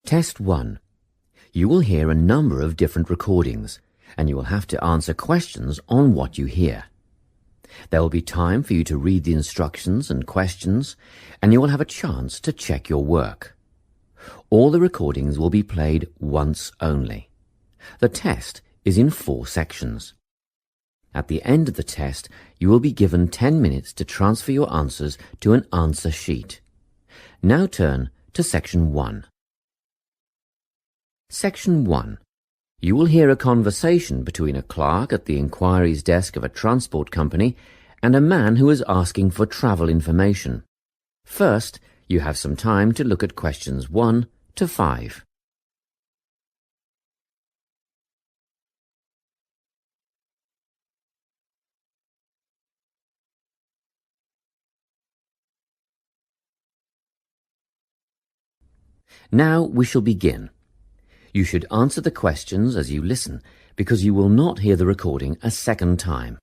Test 1. You will hear a number of different recordings, and you will have to answer questions on what you hear. There will be time for you to read the instructions and questions, and you will have a chance to check your work. All the recordings will be played once only. The test is in 4 sections. At the end of the test, you will be given 10 minutes to transfer your answers to an answer sheet. Now turn to Section 1. Section 1. You will hear a conversation between a clerk at the inquiries desk of a transport company and a man who is asking for travel information. First, you have some time to look at questions 1 to 5. Now we shall begin. You should answer the questions as you listen, because you will not hear the recording a second time.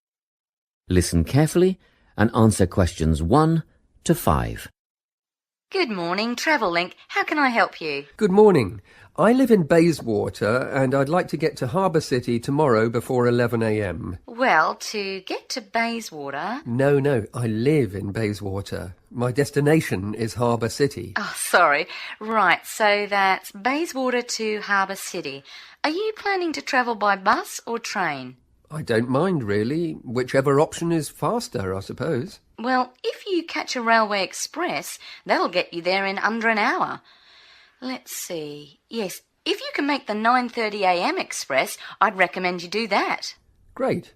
Listen carefully and answer questions 1 to 5. Good morning, Travel Link. How can I help you? Good morning. I live in Bayswater and I'd like to get to Harbour City tomorrow before 11 a.m. Well, to get to Bayswater... No, I live in Bayswater. My destination is Harbour City. Oh, sorry. Right, so that's Bayswater to Harbour City. Are you planning to travel by bus or train? I don't mind, really. Whichever option is faster, I suppose. Well, if you catch a railway express, that'll get you there in under an hour. Let's see. Yes, if you can make the 9:30 a.m. express, I'd recommend you do that. Great.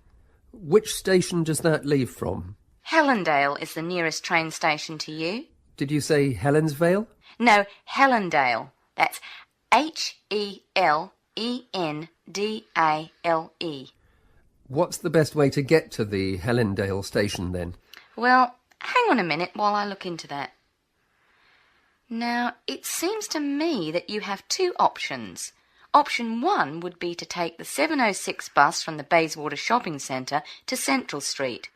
Which station does that leave from? Helendale is the nearest train station to you. Did you say Helensvale? No, Helendale. That's Helendale. What's the best way to get to the Helendale station then? Well, hang on a minute while I look into that. Now, it seems to me that you have 2 options. Option 1 would be to take the 7:06 bus from the Bayswater Shopping Centre to Central Street.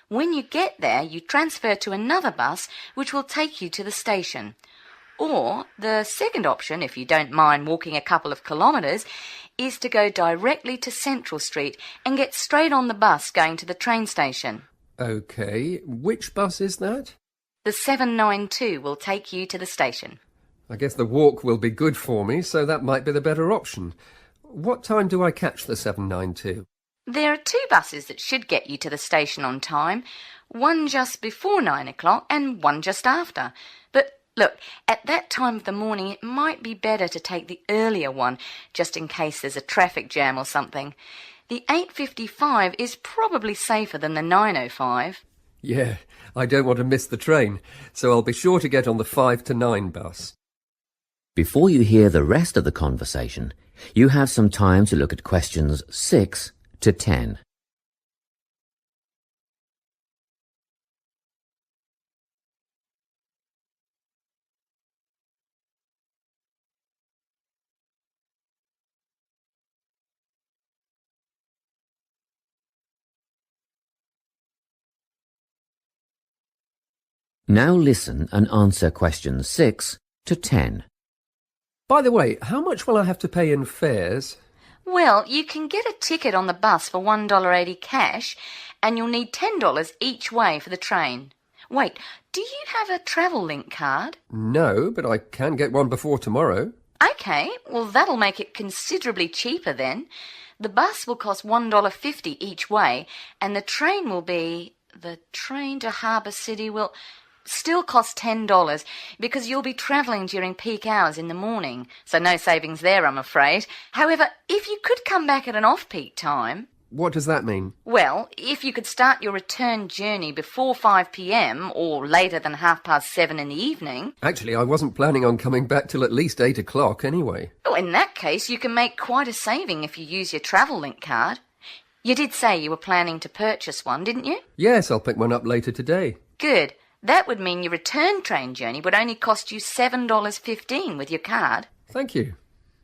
When you get there, you transfer to another bus which will take you to the station. Or the second option, if you don't mind walking a couple of kilometres, is to go directly to Central Street and get straight on the bus going to the train station. OK. Which bus is that? The 792 will take you to the station. I guess the walk will be good for me, so that might be the better option. What time do I catch the 792? There are 2 buses that should get you to the station on time, one just before 9 o'clock and one just after. But look, at that time of the morning it might be better to take the earlier one, just in case there's a traffic jam or something. The 8:55 is probably safer than the 9:05. Yeah, I don't want to miss the train, so I'll be sure to get on the 5 to 9 bus. Before you hear the rest of the conversation, you have some time to look at questions 6 to 10. Now listen and answer questions 6 to 10. By the way, how much will I have to pay in fares? Well, you can get a ticket on the bus for $1.80 cash, and you'll need $10 each way for the train. Wait, do you have a Travel Link card? No, but I can get one before tomorrow. OK, well that'll make it considerably cheaper then. The bus will cost $1.50 each way, and the train will be... The train to Harbour City will... still cost $10 because you'll be travelling during peak hours in the morning, so no savings there, I'm afraid. However, if you could come back at an off-peak time... What does that mean? Well, if you could start your return journey before 5 p.m. or later than 7:30 in the evening... Actually, I wasn't planning on coming back till at least 8 o'clock anyway. Oh, in that case, you can make quite a saving if you use your Travel Link card. You did say you were planning to purchase one, didn't you? Yes, I'll pick one up later today. Good. That would mean your return train journey would only cost you $7.15 with your card. Thank you.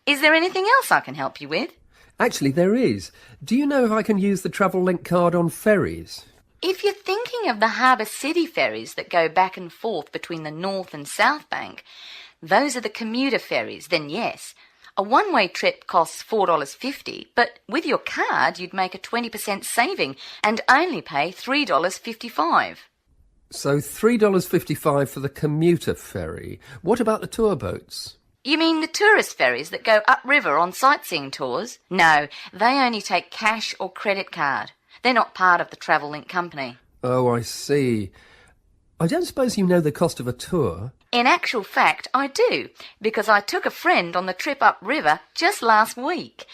Is there anything else I can help you with? Actually, there is. Do you know if I can use the Travel Link card on ferries? If you're thinking of the Harbour City ferries that go back and forth between the North and South Bank, those are the commuter ferries, then yes. A one-way trip costs $4.50, but with your card you'd make a 20% saving and only pay $3.55. So $3.55 for the commuter ferry. What about the tour boats? You mean the tourist ferries that go upriver on sightseeing tours? No, they only take cash or credit card. They're not part of the Travel Link company. Oh, I see. I don't suppose you know the cost of a tour? In actual fact, I do, because I took a friend on the trip upriver just last week.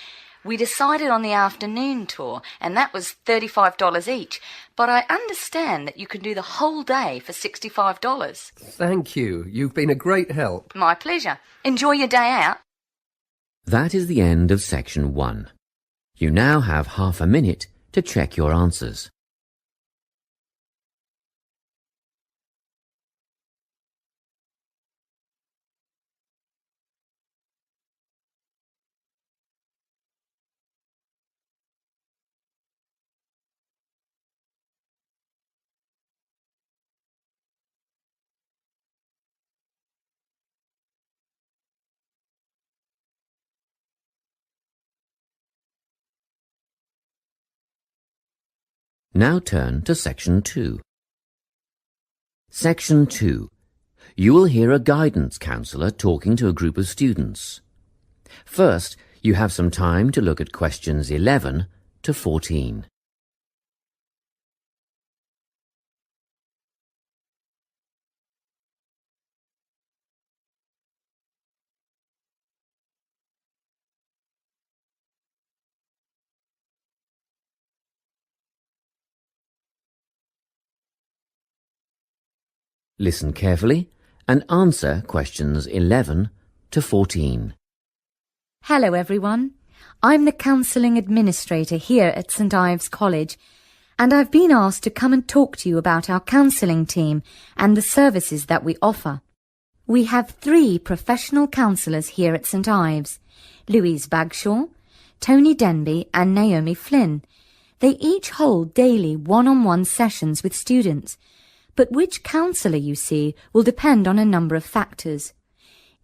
We decided on the afternoon tour, and that was $35 each, but I understand that you can do the whole day for $65. Thank you. You've been a great help. My pleasure. Enjoy your day out. That is the end of section 1. You now have half a minute to check your answers. Now turn to section 2. Section 2. You will hear a guidance counsellor talking to a group of students. First, you have some time to look at questions 11 to 14. Listen carefully and answer questions 11 to 14. Hello everyone. I'm the Counselling Administrator here at St Ives College, and I've been asked to come and talk to you about our counselling team and the services that we offer. We have 3 professional counsellors here at St Ives, Louise Bagshaw, Tony Denby and Naomi Flynn. They each hold daily one-on-one sessions with students, but which counsellor you see will depend on a number of factors.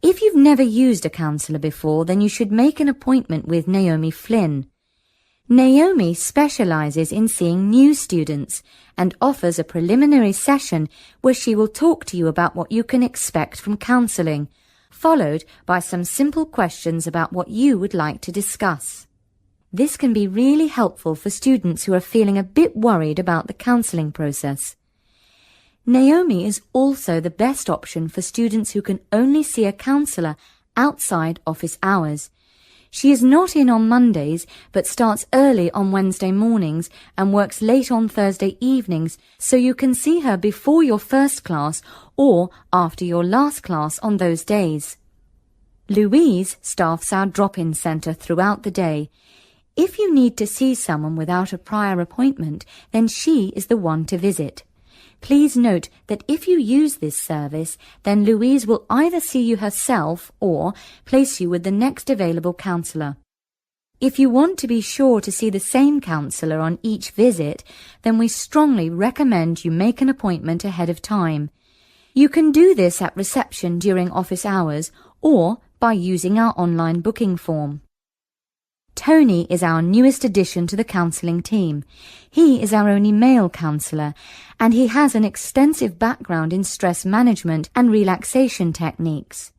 If you've never used a counsellor before, then you should make an appointment with Naomi Flynn. Naomi specialises in seeing new students and offers a preliminary session where she will talk to you about what you can expect from counselling, followed by some simple questions about what you would like to discuss. This can be really helpful for students who are feeling a bit worried about the counselling process. Naomi is also the best option for students who can only see a counsellor outside office hours. She is not in on Mondays, but starts early on Wednesday mornings and works late on Thursday evenings, so you can see her before your first class or after your last class on those days. Louise staffs our drop-in centre throughout the day. If you need to see someone without a prior appointment, then she is the one to visit. Please note that if you use this service, then Louise will either see you herself or place you with the next available counsellor. If you want to be sure to see the same counsellor on each visit, then we strongly recommend you make an appointment ahead of time. You can do this at reception during office hours or by using our online booking form. Tony is our newest addition to the counselling team. He is our only male counsellor, and he has an extensive background in stress management and relaxation techniques.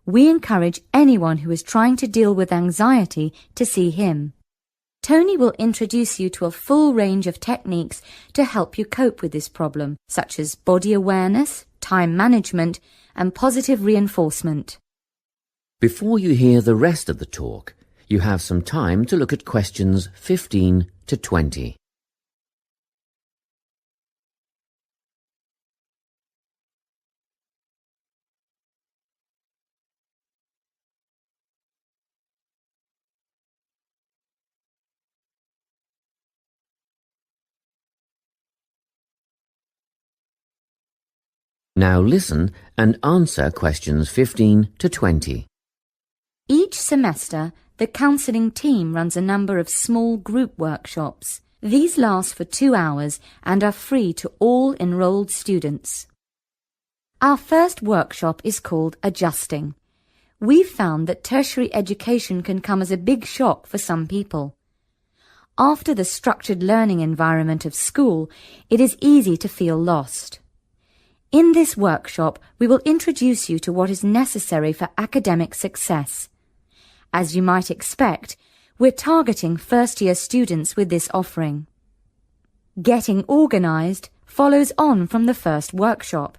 We encourage anyone who is trying to deal with anxiety to see him. Tony will introduce you to a full range of techniques to help you cope with this problem, such as body awareness, time management, and positive reinforcement. Before you hear the rest of the talk, you have some time to look at questions 15 to 20. Now listen and answer questions 15 to 20. Each semester, the counselling team runs a number of small group workshops. These last for 2 hours and are free to all enrolled students. Our first workshop is called Adjusting. We've found that tertiary education can come as a big shock for some people. After the structured learning environment of school, it is easy to feel lost. In this workshop, we will introduce you to what is necessary for academic success. As you might expect, we're targeting first-year students with this offering. Getting organised follows on from the first workshop.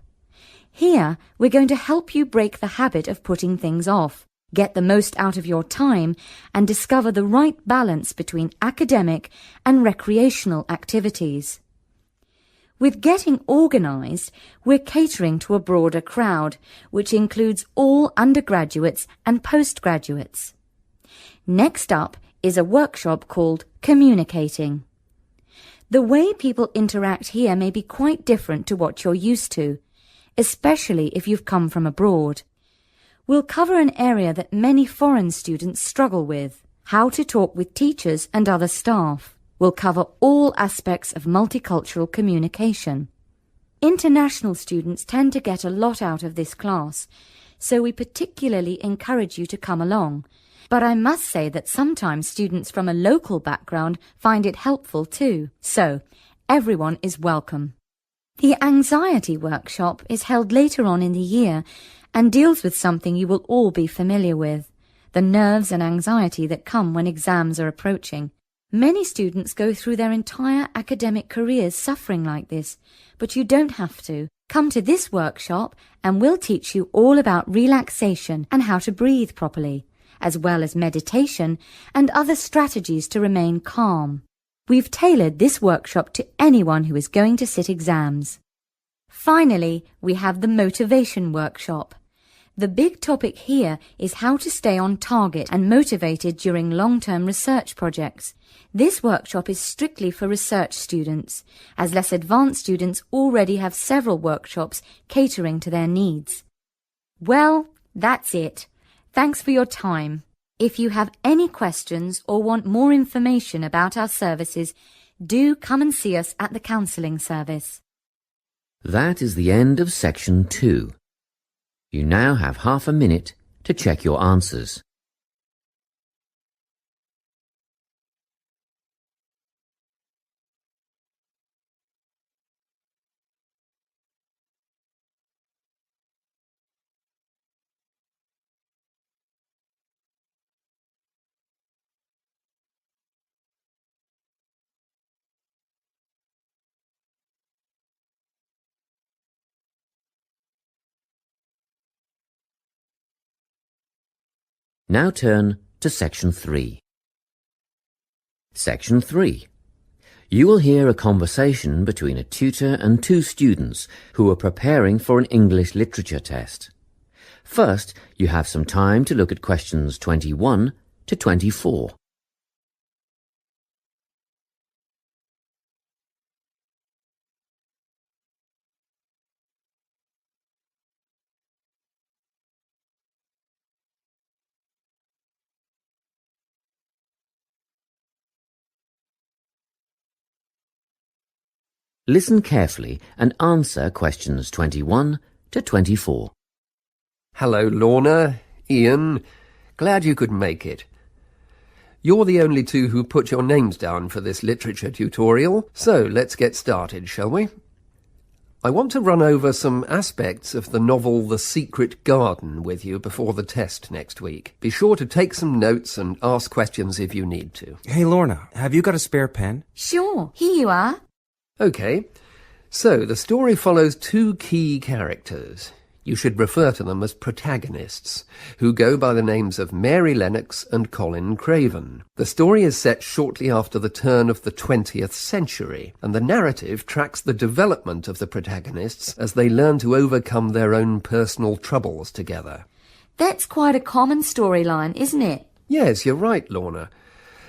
Here, we're going to help you break the habit of putting things off, get the most out of your time, and discover the right balance between academic and recreational activities. With Getting Organised, we're catering to a broader crowd, which includes all undergraduates and postgraduates. Next up is a workshop called Communicating. The way people interact here may be quite different to what you're used to, especially if you've come from abroad. We'll cover an area that many foreign students struggle with, how to talk with teachers and other staff. We'll cover all aspects of multicultural communication. International students tend to get a lot out of this class, so we particularly encourage you to come along. But I must say that sometimes students from a local background find it helpful too. So, everyone is welcome. The anxiety workshop is held later on in the year and deals with something you will all be familiar with, the nerves and anxiety that come when exams are approaching. Many students go through their entire academic careers suffering like this, but you don't have to. Come to this workshop and we'll teach you all about relaxation and how to breathe properly, as well as meditation and other strategies to remain calm. We've tailored this workshop to anyone who is going to sit exams. Finally, we have the motivation workshop. The big topic here is how to stay on target and motivated during long-term research projects. This workshop is strictly for research students, as less advanced students already have several workshops catering to their needs. Well, that's it. Thanks for your time. If you have any questions or want more information about our services, do come and see us at the counselling service. That is the end of section 2. You now have half a minute to check your answers. Now turn to Section 3. Section 3. You will hear a conversation between a tutor and two students who are preparing for an English literature test. First, you have some time to look at questions 21 to 24. Listen carefully and answer questions 21 to 24. Hello, Lorna, Ian. Glad you could make it. You're the only two who put your names down for this literature tutorial, so let's get started, shall we? I want to run over some aspects of the novel The Secret Garden with you before the test next week. Be sure to take some notes and ask questions if you need to. Hey, Lorna, have you got a spare pen? Sure, here you are. OK, so the story follows two key characters. You should refer to them as protagonists, who go by the names of Mary Lennox and Colin Craven. The story is set shortly after the turn of the 20th century, and the narrative tracks the development of the protagonists as they learn to overcome their own personal troubles together. That's quite a common storyline, isn't it? Yes, you're right, Lorna.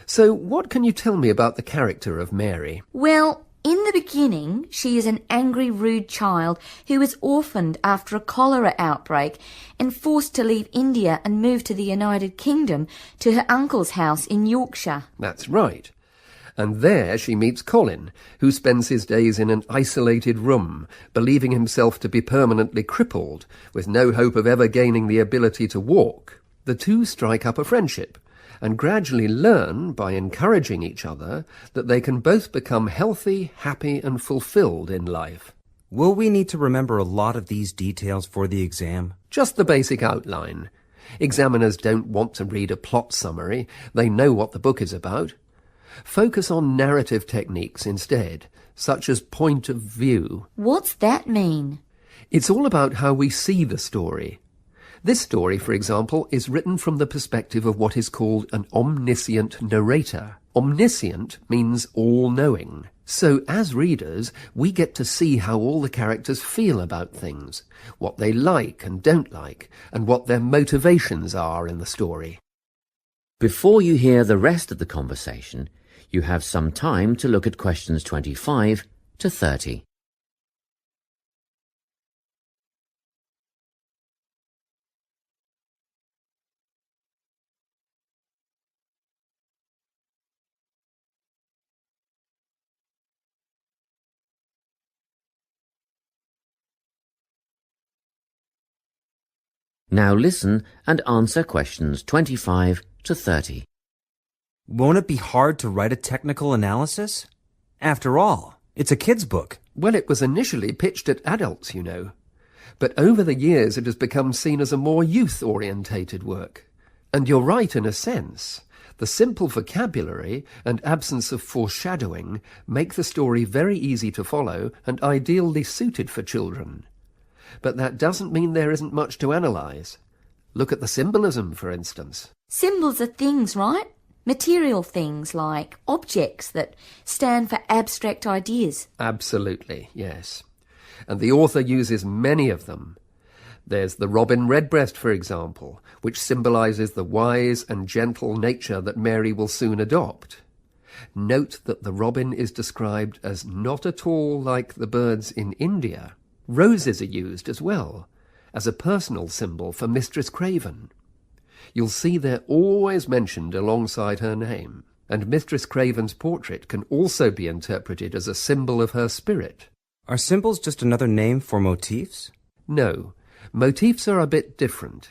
So what can you tell me about the character of Mary? Well, in the beginning, she is an angry, rude child who is orphaned after a cholera outbreak and forced to leave India and move to the United Kingdom to her uncle's house in Yorkshire. That's right. And there she meets Colin, who spends his days in an isolated room, believing himself to be permanently crippled, with no hope of ever gaining the ability to walk. The two strike up a friendship, and gradually learn, by encouraging each other, that they can both become healthy, happy, and fulfilled in life. Will we need to remember a lot of these details for the exam? Just the basic outline. Examiners don't want to read a plot summary. They know what the book is about. Focus on narrative techniques instead, such as point of view. What's that mean? It's all about how we see the story. This story, for example, is written from the perspective of what is called an omniscient narrator. Omniscient means all-knowing. So, as readers, we get to see how all the characters feel about things, what they like and don't like, and what their motivations are in the story. Before you hear the rest of the conversation, you have some time to look at questions 25 to 30. Now listen and answer questions 25 to 30. Won't it be hard to write a technical analysis? After all, it's a kid's book. Well, it was initially pitched at adults, you know. But over the years it has become seen as a more youth-orientated work. And you're right in a sense. The simple vocabulary and absence of foreshadowing make the story very easy to follow and ideally suited for children. But that doesn't mean there isn't much to analyse. Look at the symbolism, for instance. Symbols are things, right? Material things like objects that stand for abstract ideas. Absolutely, yes. And the author uses many of them. There's the robin redbreast, for example, which symbolises the wise and gentle nature that Mary will soon adopt. Note that the robin is described as not at all like the birds in India. Roses are used as well, as a personal symbol for Mistress Craven. You'll see they're always mentioned alongside her name, and Mistress Craven's portrait can also be interpreted as a symbol of her spirit. Are symbols just another name for motifs? No, motifs are a bit different.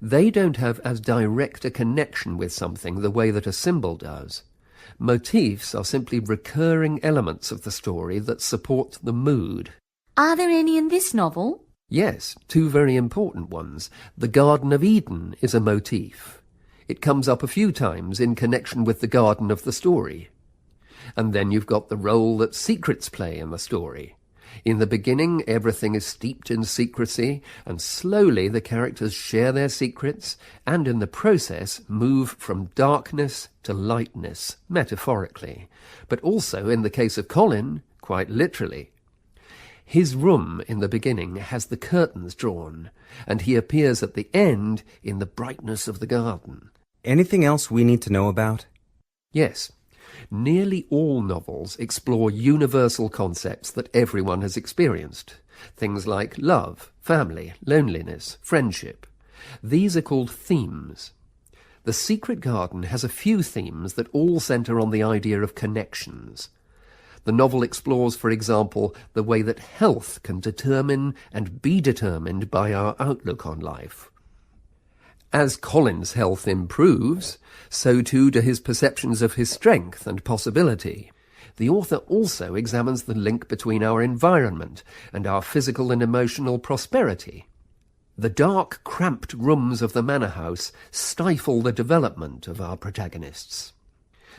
They don't have as direct a connection with something the way that a symbol does. Motifs are simply recurring elements of the story that support the mood. Are there any in this novel? Yes, two very important ones. The Garden of Eden is a motif. It comes up a few times in connection with the garden of the story. And then you've got the role that secrets play in the story. In the beginning, everything is steeped in secrecy, and slowly the characters share their secrets, and in the process move from darkness to lightness, metaphorically, but also, in the case of Colin, quite literally. His room in the beginning has the curtains drawn, and he appears at the end in the brightness of the garden. Anything else we need to know about? Yes. Nearly all novels explore universal concepts that everyone has experienced. Things like love, family, loneliness, friendship. These are called themes. The Secret Garden has a few themes that all centre on the idea of connections. The novel explores, for example, the way that health can determine and be determined by our outlook on life. As Colin's health improves, so too do his perceptions of his strength and possibility. The author also examines the link between our environment and our physical and emotional prosperity. The dark, cramped rooms of the manor house stifle the development of our protagonists.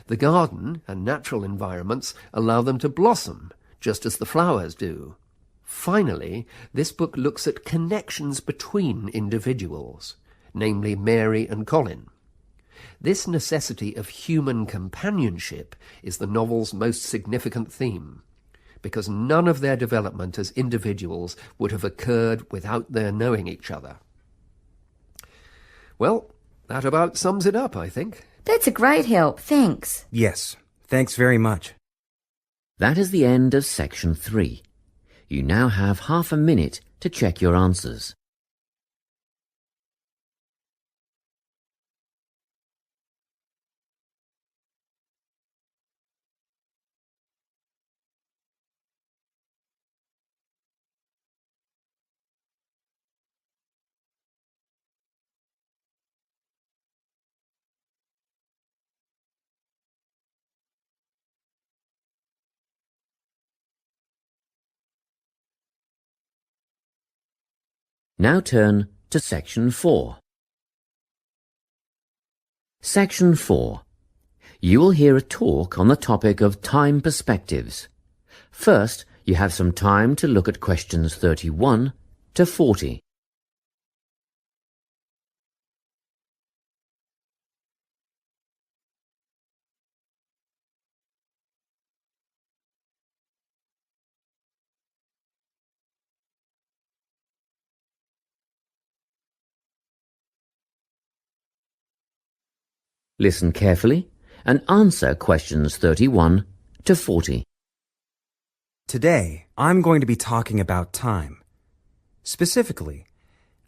The garden and natural environments allow them to blossom, just as the flowers do. Finally, this book looks at connections between individuals, namely Mary and Colin. This necessity of human companionship is the novel's most significant theme, because none of their development as individuals would have occurred without their knowing each other. Well, that about sums it up, I think. That's a great help, thanks. Yes, thanks very much. That is the end of section 3. You now have half a minute to check your answers. Now turn to Section 4. Section 4. You will hear a talk on the topic of time perspectives. First, you have some time to look at questions 31 to 40. Listen carefully and answer questions 31 to 40. Today, I'm going to be talking about time. Specifically,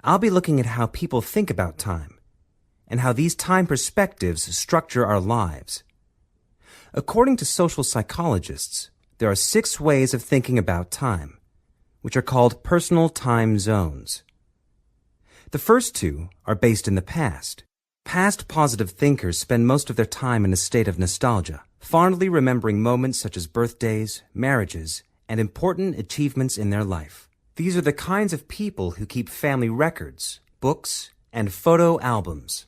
I'll be looking at how people think about time and how these time perspectives structure our lives. According to social psychologists, there are 6 ways of thinking about time, which are called personal time zones. The first 2 are based in the past. Past positive thinkers spend most of their time in a state of nostalgia, fondly remembering moments such as birthdays, marriages, and important achievements in their life. These are the kinds of people who keep family records, books, and photo albums.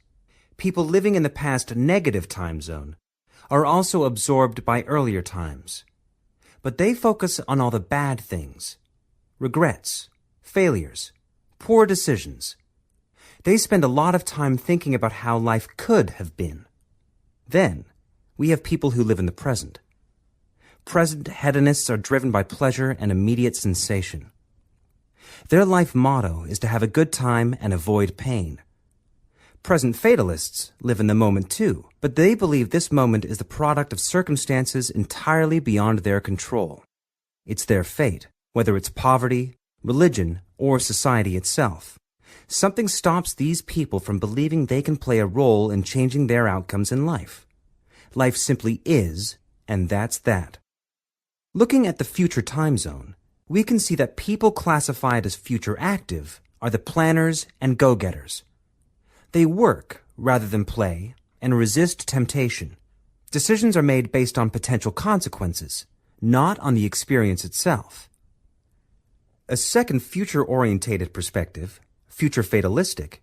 People living in the past negative time zone are also absorbed by earlier times, but they focus on all the bad things, regrets, failures, poor decisions. They spend a lot of time thinking about how life could have been. Then, we have people who live in the present. Present hedonists are driven by pleasure and immediate sensation. Their life motto is to have a good time and avoid pain. Present fatalists live in the moment too, but they believe this moment is the product of circumstances entirely beyond their control. It's their fate, whether it's poverty, religion, or society itself. Something stops these people from believing they can play a role in changing their outcomes in life. Life simply is, and that's that. Looking at the future time zone, we can see that people classified as future active are the planners and go-getters. They work rather than play and resist temptation. Decisions are made based on potential consequences, not on the experience itself. A second future-orientated perspective, future fatalistic,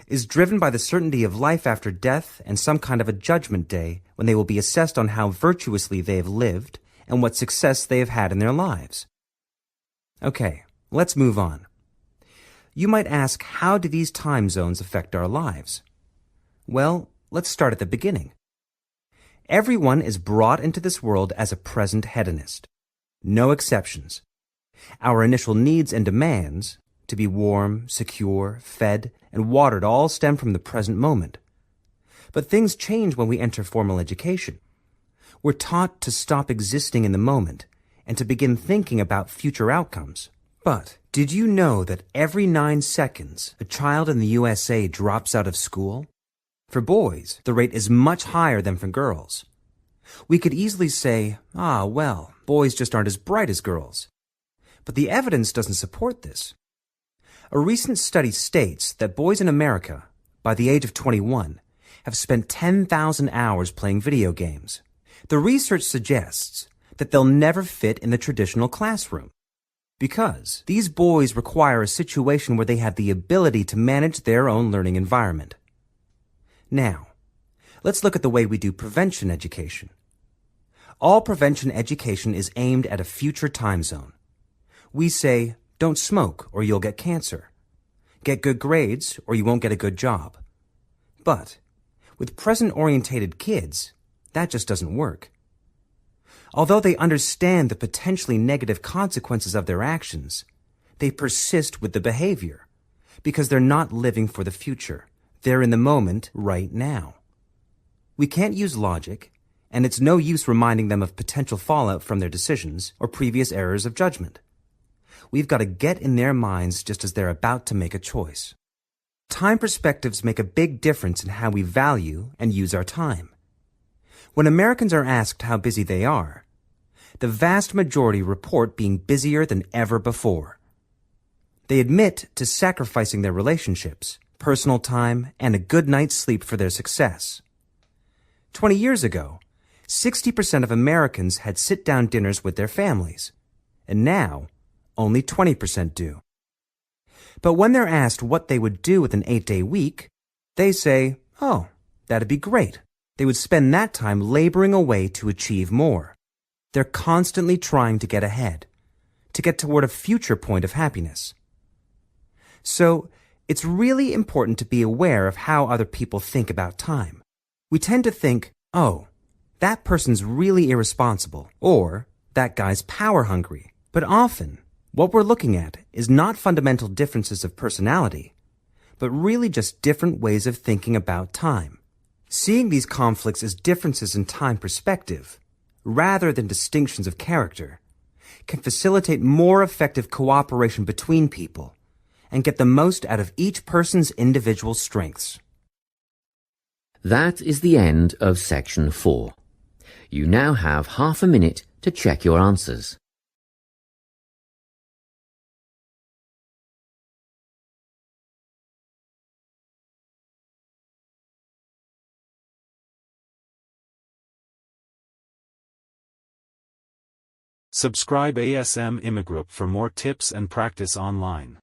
is driven by the certainty of life after death and some kind of a judgment day when they will be assessed on how virtuously they have lived and what success they have had in their lives. Okay, let's move on. You might ask, how do these time zones affect our lives? Well, let's start at the beginning. Everyone is brought into this world as a present hedonist. No exceptions. Our initial needs and demands, to be warm, secure, fed, and watered, all stem from the present moment. But things change when we enter formal education. We're taught to stop existing in the moment and to begin thinking about future outcomes. But did you know that every 9 seconds a child in the USA drops out of school? For boys, the rate is much higher than for girls. We could easily say, well, boys just aren't as bright as girls. But the evidence doesn't support this. A recent study states that boys in America, by the age of 21, have spent 10,000 hours playing video games. The research suggests that they'll never fit in the traditional classroom because these boys require a situation where they have the ability to manage their own learning environment. Now, let's look at the way we do prevention education. All prevention education is aimed at a future time zone. We say, don't smoke or you'll get cancer. Get good grades or you won't get a good job. But with present-orientated kids, that just doesn't work. Although they understand the potentially negative consequences of their actions, they persist with the behavior because they're not living for the future. They're in the moment right now. We can't use logic, and it's no use reminding them of potential fallout from their decisions or previous errors of judgment. We've got to get in their minds just as they're about to make a choice. Time perspectives make a big difference in how we value and use our time. When Americans are asked how busy they are, the vast majority report being busier than ever before. They admit to sacrificing their relationships, personal time, and a good night's sleep for their success. 20 years ago, 60% of Americans had sit-down dinners with their families, and now only 20% do. But when they're asked what they would do with an 8-day week, they say, oh, that'd be great. They would spend that time laboring away to achieve more. They're constantly trying to get ahead, to get toward a future point of happiness. So, it's really important to be aware of how other people think about time. We tend to think, oh, that person's really irresponsible, or that guy's power hungry. But often, what we're looking at is not fundamental differences of personality, but really just different ways of thinking about time. Seeing these conflicts as differences in time perspective, rather than distinctions of character, can facilitate more effective cooperation between people and get the most out of each person's individual strengths. That is the end of section 4. You now have half a minute to check your answers. Subscribe ASM Immigrant for more tips and practice online.